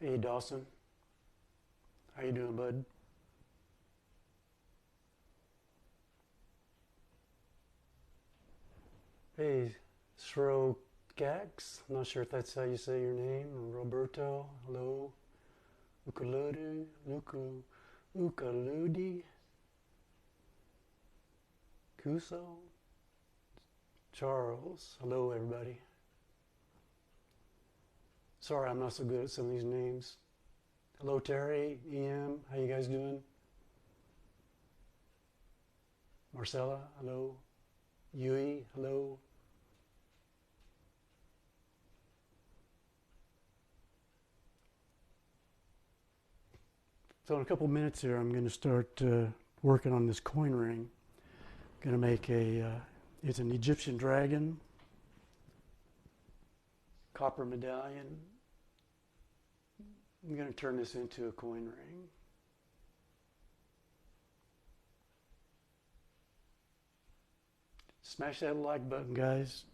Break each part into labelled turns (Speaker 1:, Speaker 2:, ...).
Speaker 1: Hey Dawson, how you doing, bud? Hey Srogax, I'm not sure if that's how you say your name. Roberto, hello. Ukuludi, Ukuludi, Kuso, Charles, hello everybody. Sorry, I'm not so good at some of these names. Hello Terry, EM, how you guys doing? Marcella, hello. Yui, hello. So in a couple minutes here, I'm going to start working on this coin ring. I'm going to make it's an Egyptian dragon, copper medallion. I'm going to turn this into a coin ring. Smash that like button, guys.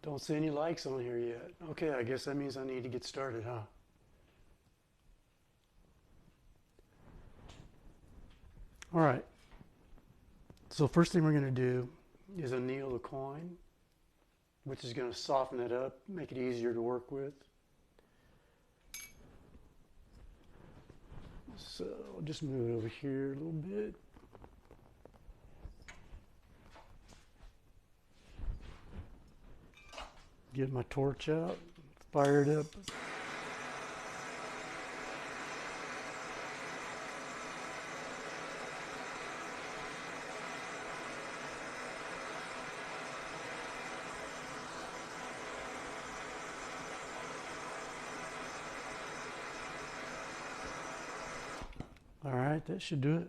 Speaker 1: Don't see any likes on here yet. Okay, I guess that means I need to get started, huh? All right. So first thing we're going to do is anneal the coin, which is going to soften it up, make it easier to work with. So I'll just move it over here a little bit. Get my torch out, fire it up. All right, that should do it.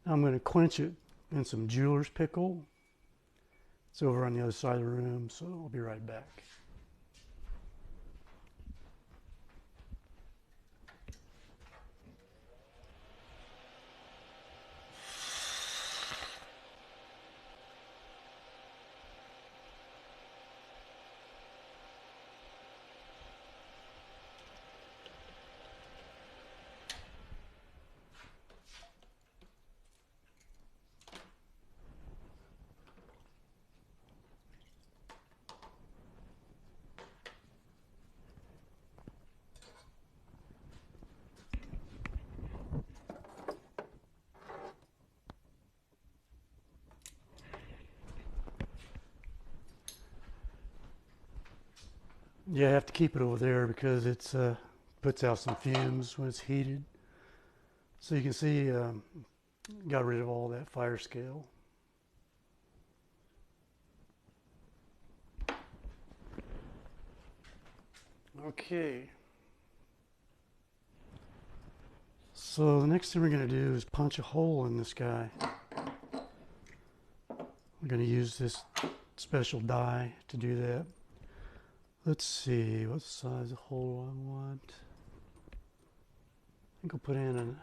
Speaker 1: Now I'm going to quench it in some jeweler's pickle. It's over on the other side of the room, so I'll be right back. Yeah, I have to keep it over there because it's puts out some fumes when it's heated. So you can see got rid of all that fire scale. Okay. So the next thing we're going to do is punch a hole in this guy. We're going to use this special die to do that. Let's see, what size of hole I want. I think I'll put in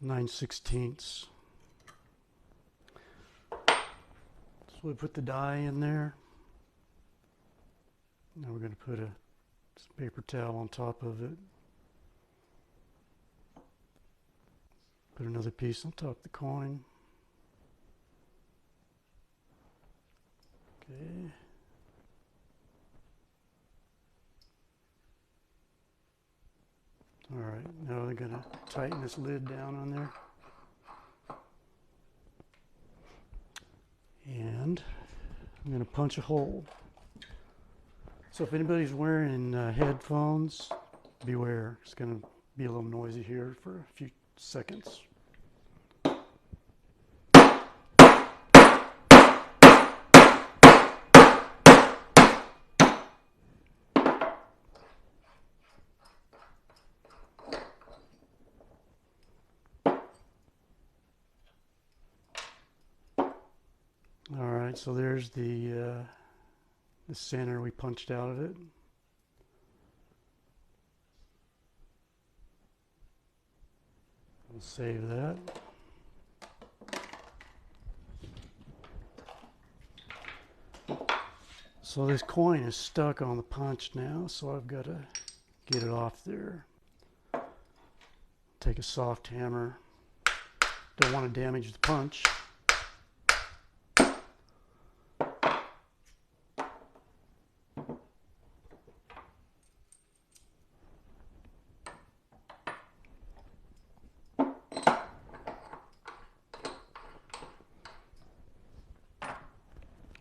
Speaker 1: a 9/16. So we put the die in there. Now we're going to put a paper towel on top of it. Put another piece on top of the coin. Okay. All right, now we're going to tighten this lid down on there. And I'm going to punch a hole. So if anybody's wearing headphones, beware. It's going to be a little noisy here for a few seconds. All right, so there's the center we punched out of it. We'll save that. So this coin is stuck on the punch now, so I've got to get it off there. Take a soft hammer. Don't want to damage the punch.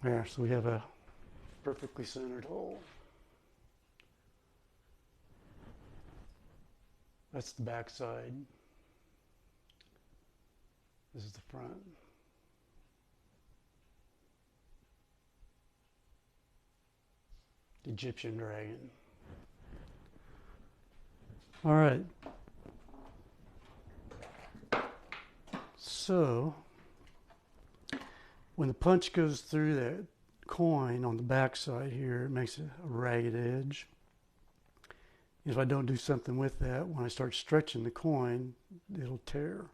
Speaker 1: There, so we have a perfectly centered hole. That's the back side. This is the front. Egyptian dragon. All right. So when the punch goes through that coin on the back side here, it makes a ragged edge. If I don't do something with that, when I start stretching the coin, it'll tear.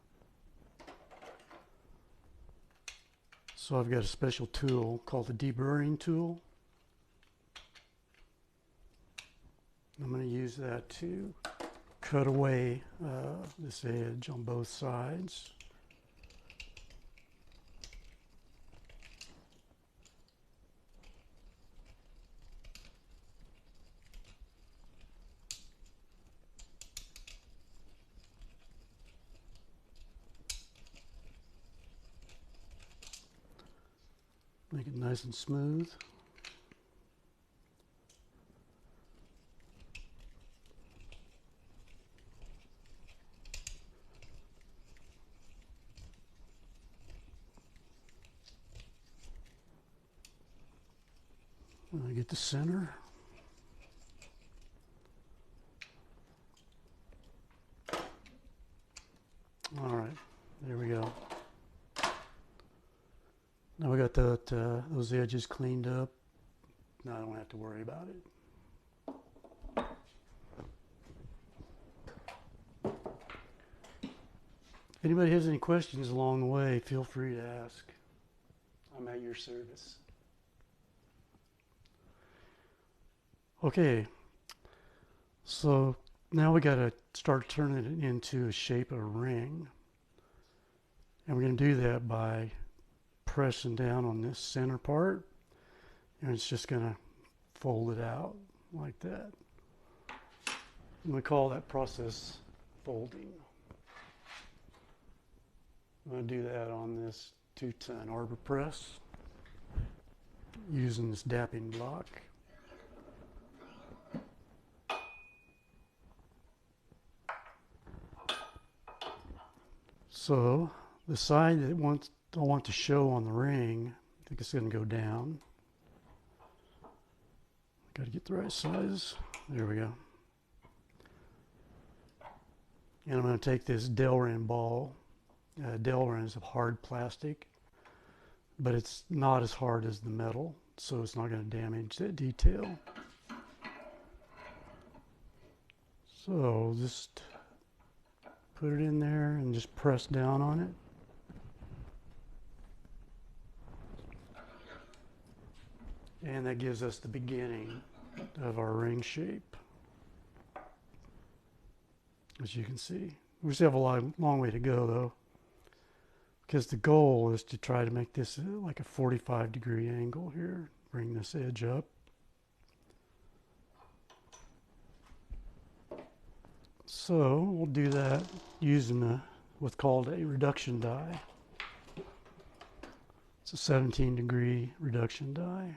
Speaker 1: So I've got a special tool called the deburring tool. I'm going to use that to cut away this edge on both sides. Make it nice and smooth. I get the center. All right, there we go. Now we got those edges cleaned up. Now I don't have to worry about it. If anybody has any questions along the way, feel free to ask. I'm at your service. Okay, so now we got to start turning it into a shape of a ring. And we're going to do that by pressing down on this center part, and it's just going to fold it out like that. And we call that process folding. I'm going to do that on this 2-ton arbor press using this dapping block. So the side that I want to show on the ring, I think it's going to go down. Got to get the right size. There we go. And I'm going to take this Delrin ball. Delrin is a hard plastic, but it's not as hard as the metal, so it's not going to damage that detail. So just put it in there and just press down on it. And that gives us the beginning of our ring shape. As you can see. We still have a long way to go though, because the goal is to try to make this like a 45-degree angle here. Bring this edge up. So we'll do that using what's called a reduction die. It's a 17-degree reduction die.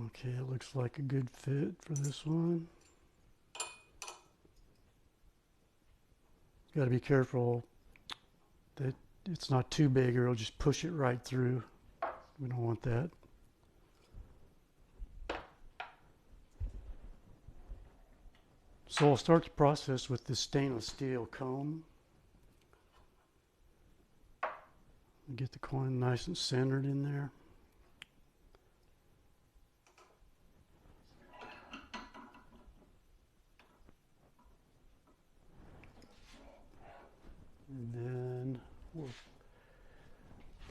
Speaker 1: Okay, it looks like a good fit for this one. Got to be careful that it's not too big or it'll just push it right through. We don't want that. So I'll start the process with this stainless steel comb. Get the coin nice and centered in there.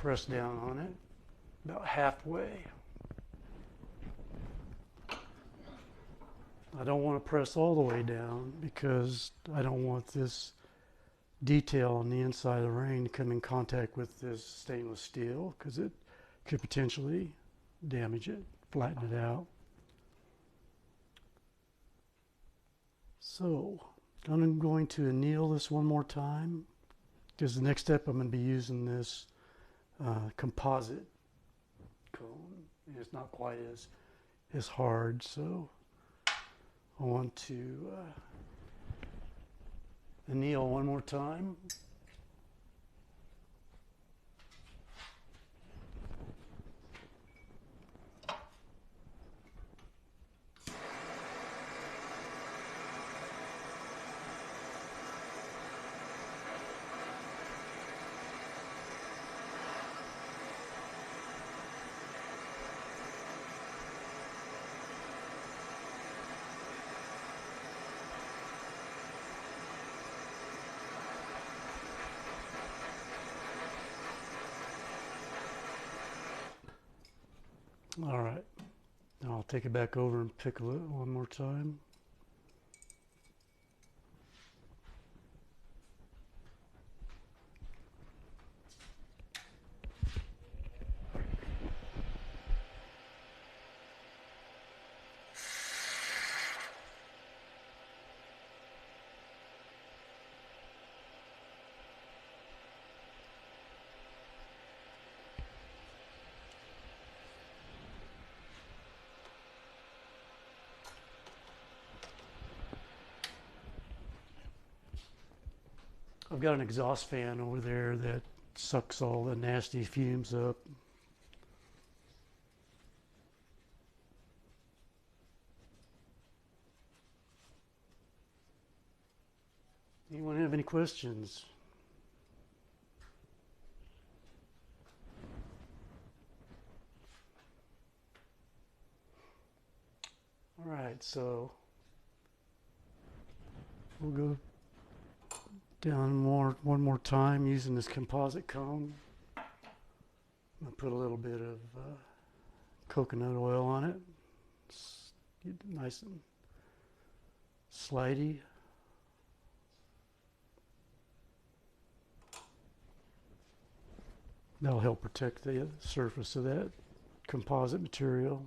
Speaker 1: press down on it about halfway. I don't want to press all the way down because I don't want this detail on the inside of the ring to come in contact with this stainless steel, because it could potentially damage it, flatten it out. So I'm going to anneal this one more time, because the next step I'm going to be using this composite cone, and it's not quite as hard, so I want to anneal one more time. All right, now I'll take it back over and pickle it one more time. I've got an exhaust fan over there that sucks all the nasty fumes up. Anyone have any questions? All right, so we'll go down one more time using this composite cone. I'm going to put a little bit of coconut oil on it. Get it nice and slidey. That'll help protect the surface of that composite material.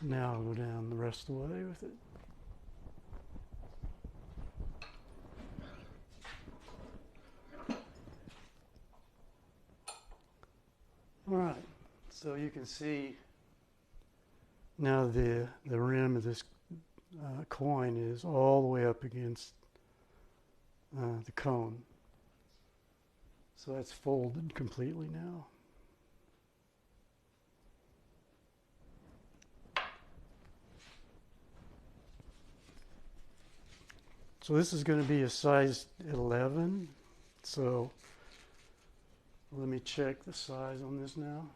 Speaker 1: Now I'll go down the rest of the way with it. All right, so you can see now the rim of this coin is all the way up against the cone. So that's folded completely now. So this is going to be a size 11. So let me check the size on this now.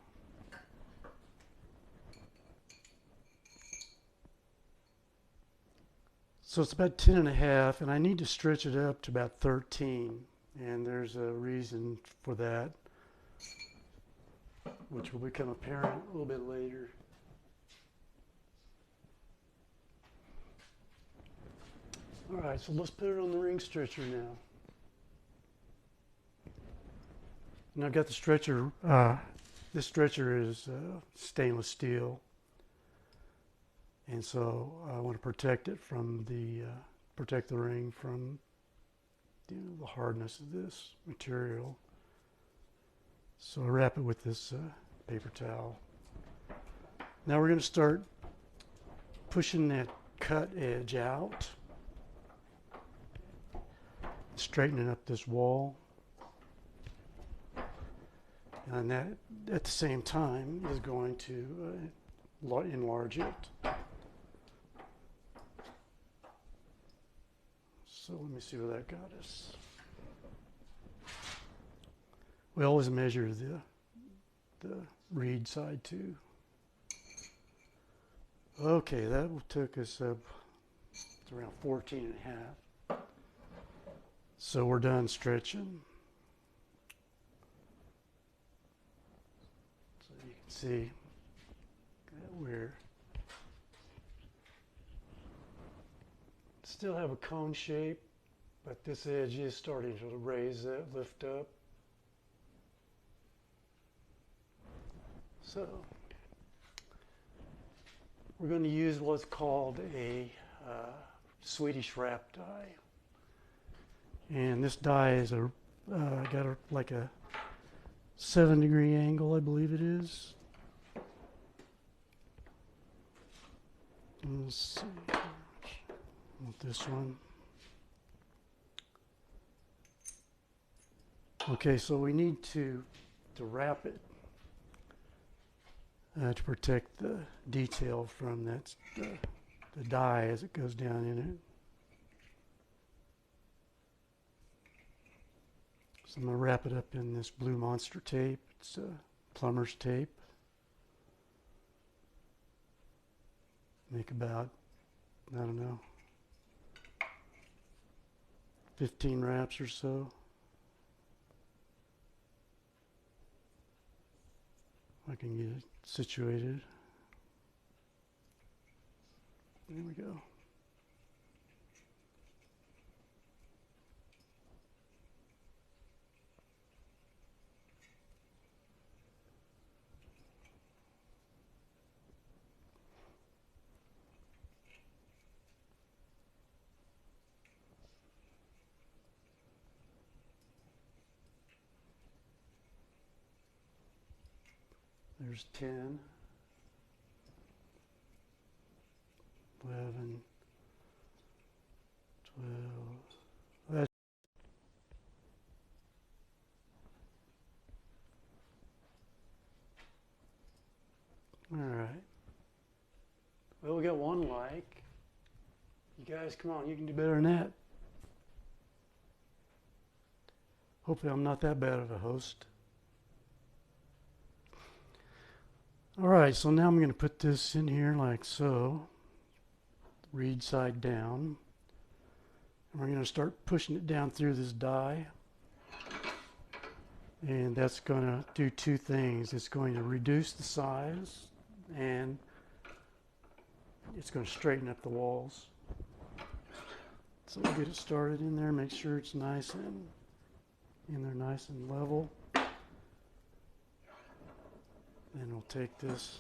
Speaker 1: So it's about 10 and a half, and I need to stretch it up to about 13. And there's a reason for that, which will become apparent a little bit later. All right, so let's put it on the ring stretcher now. And I've got the stretcher, this stretcher is stainless steel. And so I want to protect it from protect the ring from the hardness of this material. So I wrap it with this paper towel. Now we're going to start pushing that cut edge out, straightening up this wall, and that at the same time is going to enlarge it. So let me see where that got us. We always measure the reed side too. Okay, that took us up to around 14 and a half. So we're done stretching. So you can see that we're still have a cone shape, but this edge is starting to raise that, lift up. So we're going to use what's called a Swedish wrap die. And this die is got like a 7-degree angle, I believe it is. Let's see. Want this one. Okay, so we need to wrap it to protect the detail from that the die as it goes down in it. So I'm going to wrap it up in this blue monster tape. It's plumber's tape. Make about, I don't know, 15 wraps or so. I can get it situated. There we go. There's 10, 11, 12. That's all right. Well, we got one like. You guys, come on, you can do better than that. Hopefully I'm not that bad of a host. All right, so now I'm going to put this in here like so, reed side down. And we're going to start pushing it down through this die. And that's going to do two things. It's going to reduce the size and it's going to straighten up the walls. So we'll get it started in there, make sure it's nice and in there, nice and level. Then we'll take this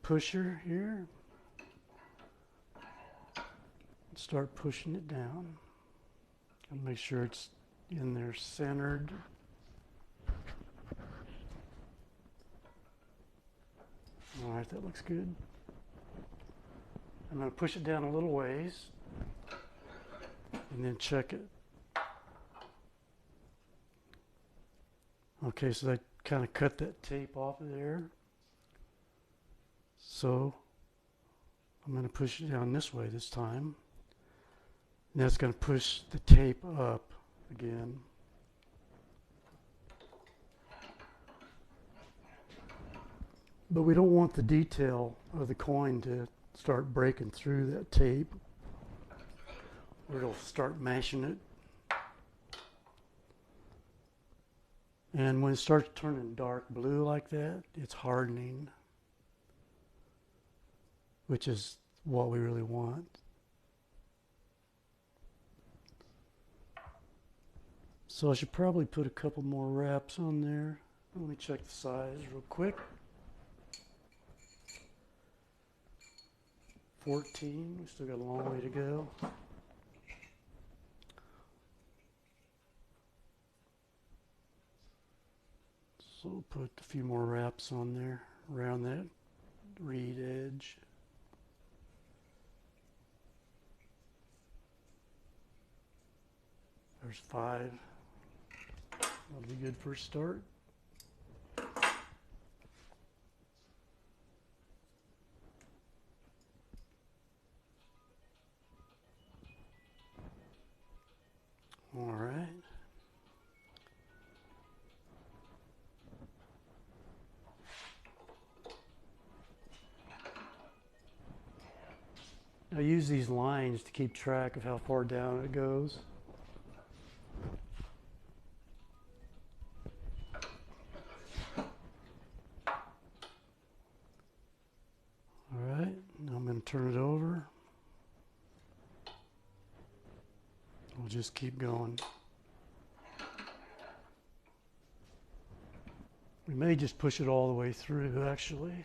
Speaker 1: pusher here and start pushing it down and make sure it's in there centered. All right, that looks good. I'm going to push it down a little ways and then check it. Okay, so I kind of cut that tape off of there. So I'm going to push it down this way this time. And that's going to push the tape up again. But we don't want the detail of the coin to start breaking through that tape, or it'll start mashing it. And when it starts turning dark blue like that, it's hardening, which is what we really want. So I should probably put a couple more wraps on there. Let me check the size real quick. 14, we still got a long way to go. So we'll put a few more wraps on there around that reed edge. There's 5. That'll be good for a start. All right. I use these lines to keep track of how far down it goes. All right, now I'm going to turn it over. We'll just keep going. We may just push it all the way through, actually.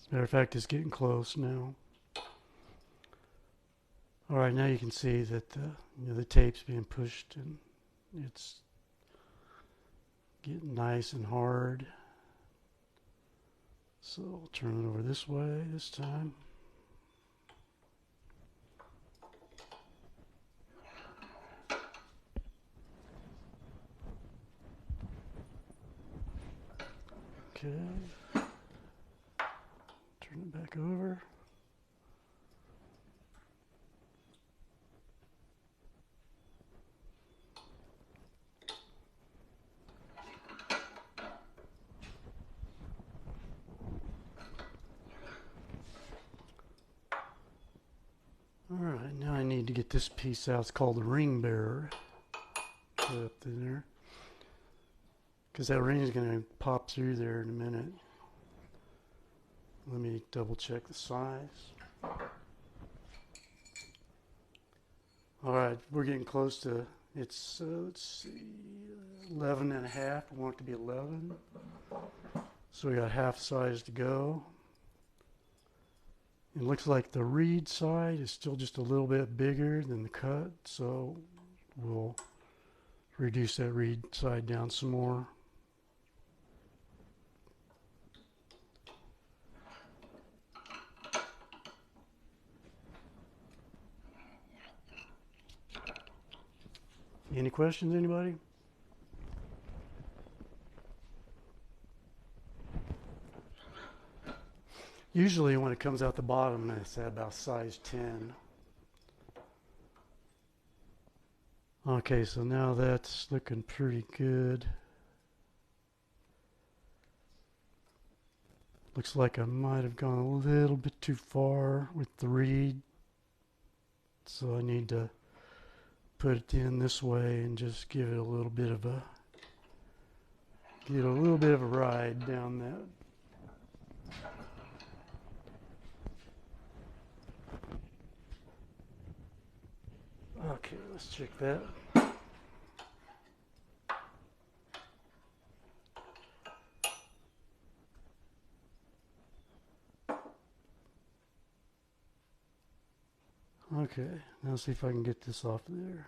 Speaker 1: As a matter of fact, it's getting close now. All right, now you can see that the tape's being pushed and it's getting nice and hard. So I'll turn it over this way this time. Okay. Turn it back over. All right, now I need to get this piece out. It's called the ring bearer. Put it up in there. Because that ring is going to pop through there in a minute. Let me double check the size. All right, we're getting close to, it's, let's see, 11 and a half. I want it to be 11. So we got half size to go. It looks like the reed side is still just a little bit bigger than the cut, so we'll reduce that reed side down some more. Any questions, anybody? Usually when it comes out the bottom, it's at about size 10. Okay, so now that's looking pretty good. Looks like I might have gone a little bit too far with the reed. So I need to put it in this way and just give it a little bit of a ride down that. Okay, let's check that. Okay, now see if I can get this off there.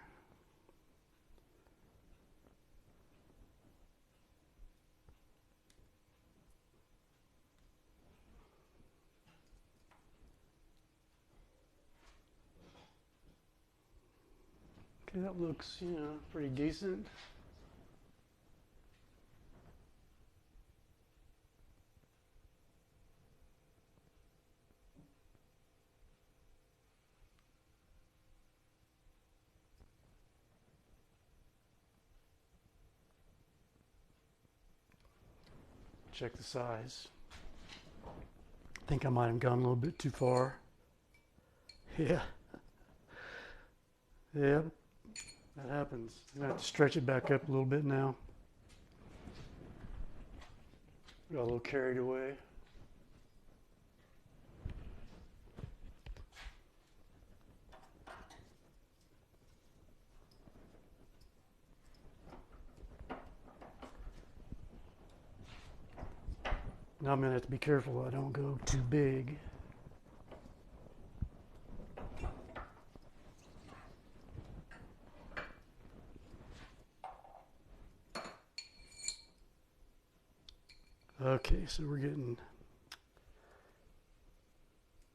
Speaker 1: Okay, that looks, pretty decent. Check the size. I think I might have gone a little bit too far. Yeah. Yeah, that happens. I have to stretch it back up a little bit now. Got a little carried away. Now I'm going to have to be careful I don't go too big. Okay, so we're getting,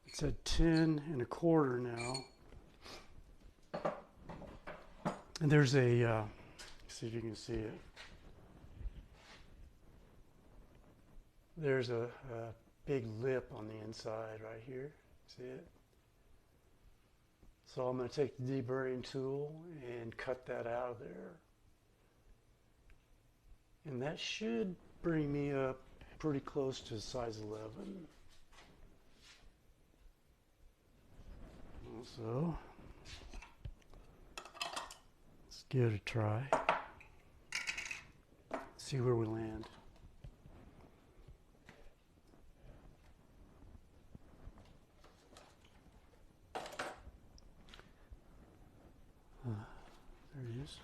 Speaker 1: it's at 10 1/4 now. And there's a, see if you can see it. There's a big lip on the inside right here. See it? So I'm going to take the deburring tool and cut that out of there. And that should bring me up pretty close to size 11. So let's give it a try. See where we land. There it is.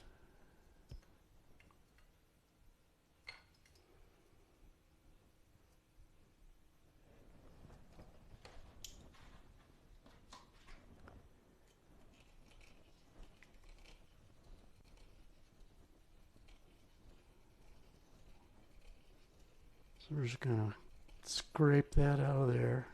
Speaker 1: So we're just going to scrape that out of there.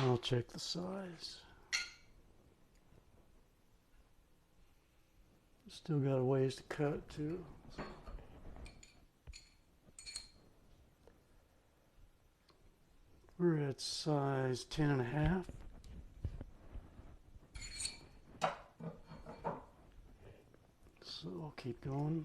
Speaker 1: I'll check the size. Still got a ways to cut too. We're at size 10.5. So I'll keep going.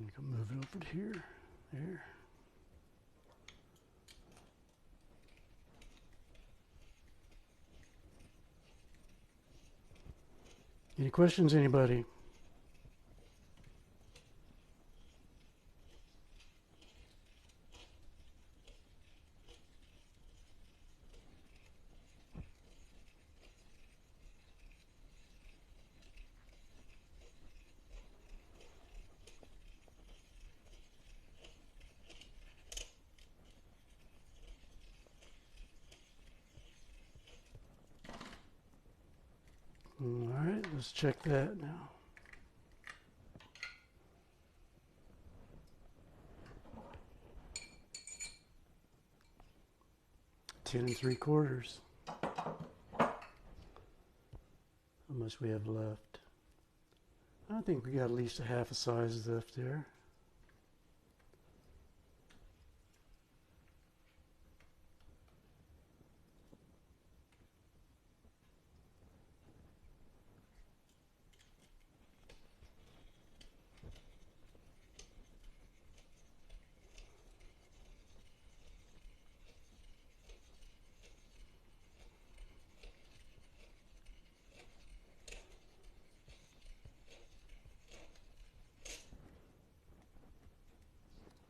Speaker 1: You can move it over to here, there. Any questions, anybody? All right, let's check that now. Ten and 3/4. How much we have left? I think we got at least a half a size left there.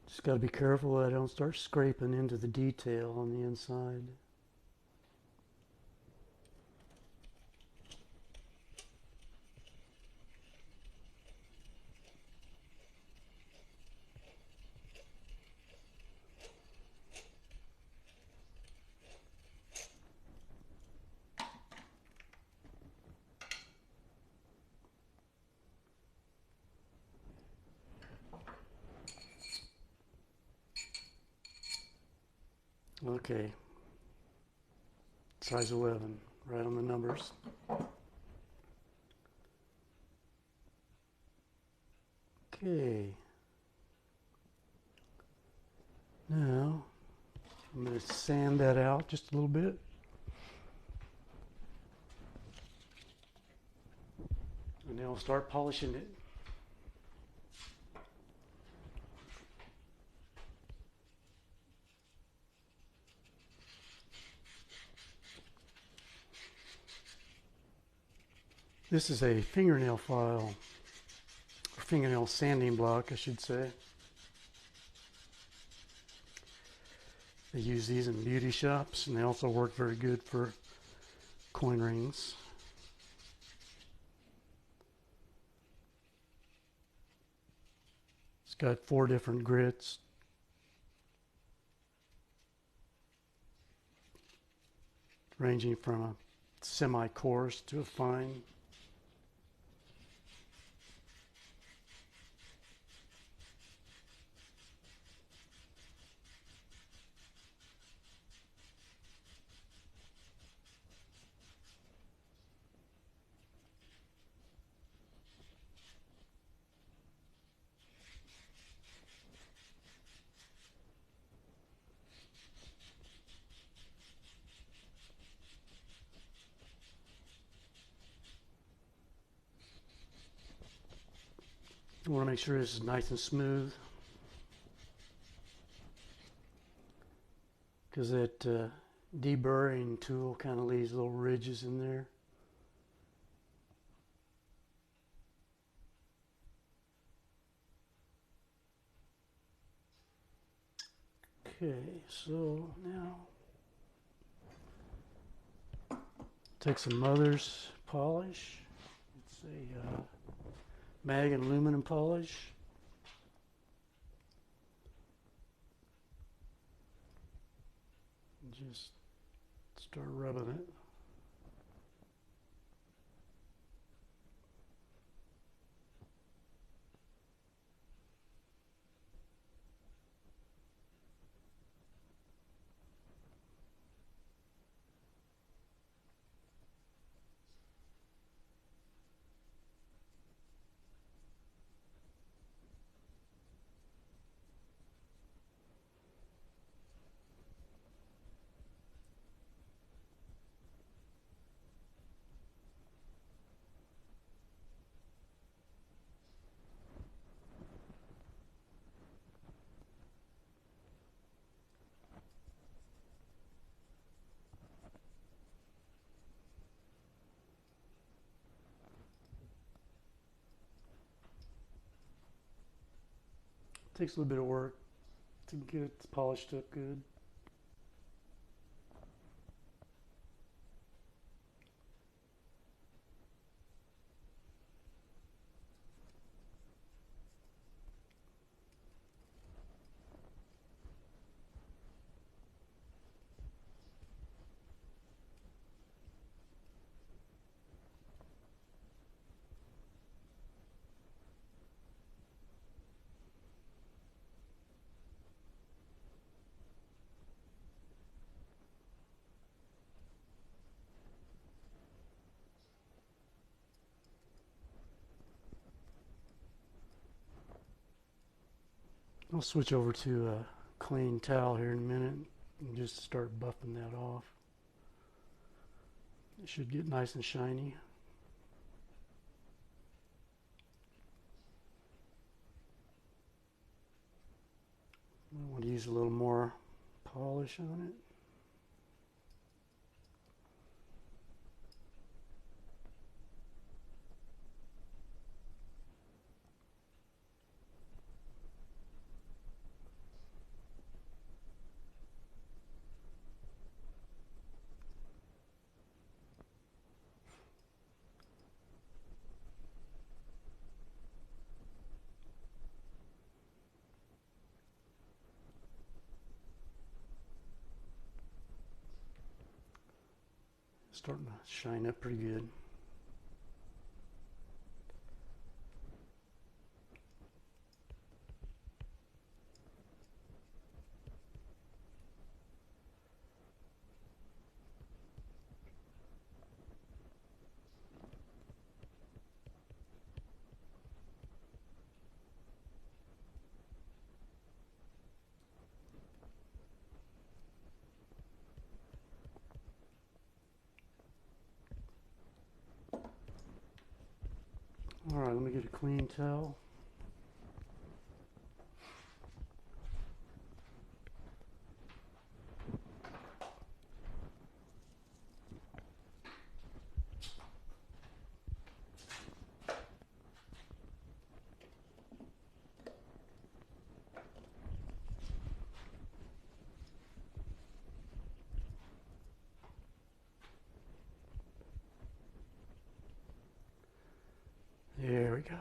Speaker 1: Just got to be careful that I don't start scraping into the detail on the inside. Okay, size 11, right on the numbers. Okay, now I'm going to sand that out just a little bit. And then I'll start polishing it. This is a fingernail file, or fingernail sanding block, I should say. They use these in beauty shops, and they also work very good for coin rings. It's got 4 different grits. ranging from a semi-coarse to a fine. You want to make sure this is nice and smooth, because that deburring tool kind of leaves little ridges in there. Okay, so now take some mother's polish. It's a mag and aluminum polish. And just start rubbing it. Takes a little bit of work to get it polished up good. I'll switch over to a clean towel here in a minute and just start buffing that off. It should get nice and shiny. I want to use a little more polish on it. Starting to shine up pretty good. All right, let me get a clean towel. There we go.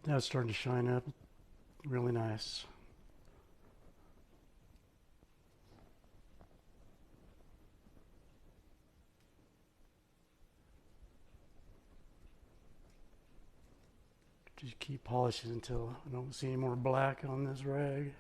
Speaker 1: Now it's starting to shine up really nice. Just keep polishing until I don't see any more black on this rag.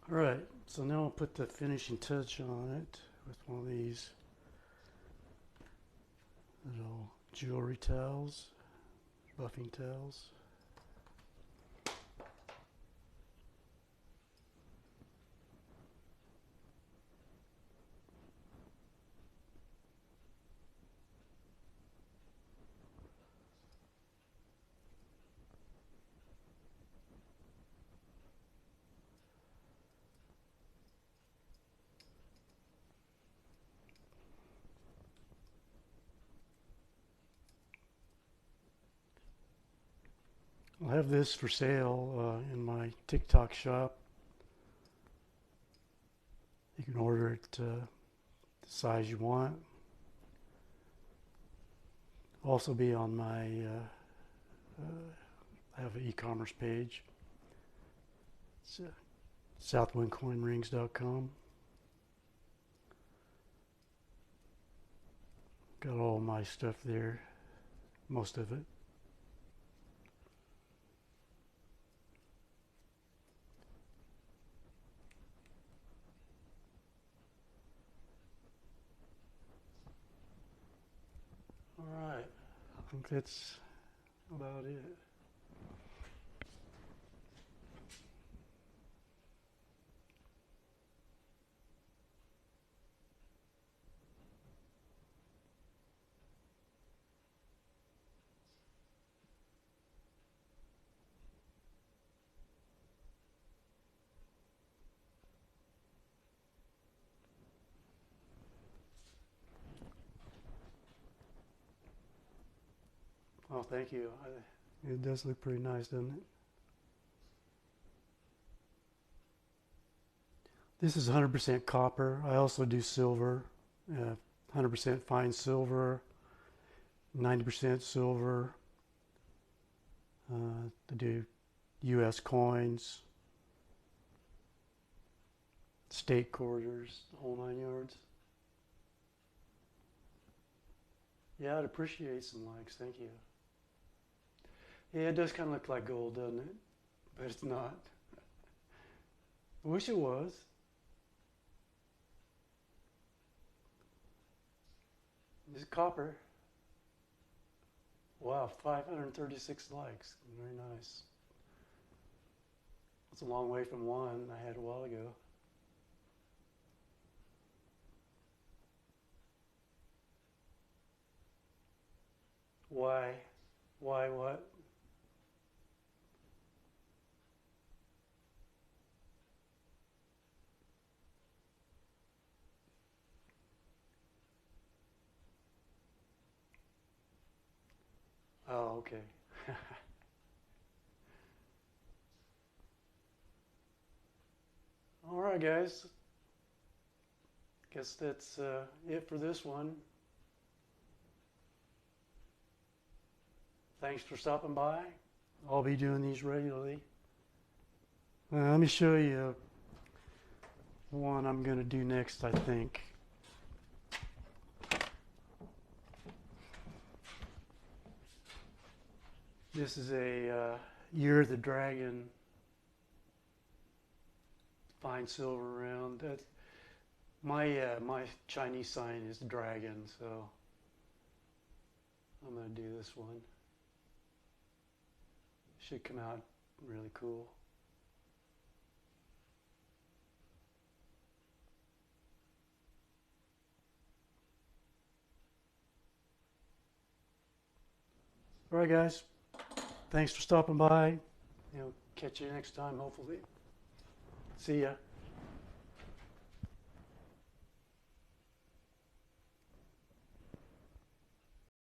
Speaker 1: Alright, so now I'll put the finishing touch on it with one of these little jewelry towels, buffing towels. I'll have this for sale in my TikTok shop. You can order it the size you want. Also be on my, I have an e-commerce page. It's southwindcoinrings.com. Got all my stuff there, most of it. Alright, I think that's about it. Oh, thank you. It does look pretty nice, doesn't it? This is 100% copper. I also do silver, 100% fine silver, 90% silver. I do U.S. coins, state quarters, the whole 9 yards. Yeah, I'd appreciate some likes. Thank you. Yeah, it does kind of look like gold, doesn't it? But it's not. I wish it was. This is copper. Wow, 536 likes. Very nice. That's a long way from one I had a while ago. Why? Why what? Oh, okay. All right, guys. Guess that's it for this one. Thanks for stopping by. I'll be doing these regularly. Let me show you one I'm going to do next, I think. This is a Year of the Dragon fine silver round. That's my Chinese sign is dragon, so I'm going to do this one. Should come out really cool. All right, guys. Thanks for stopping by. Catch you next time, hopefully. See ya.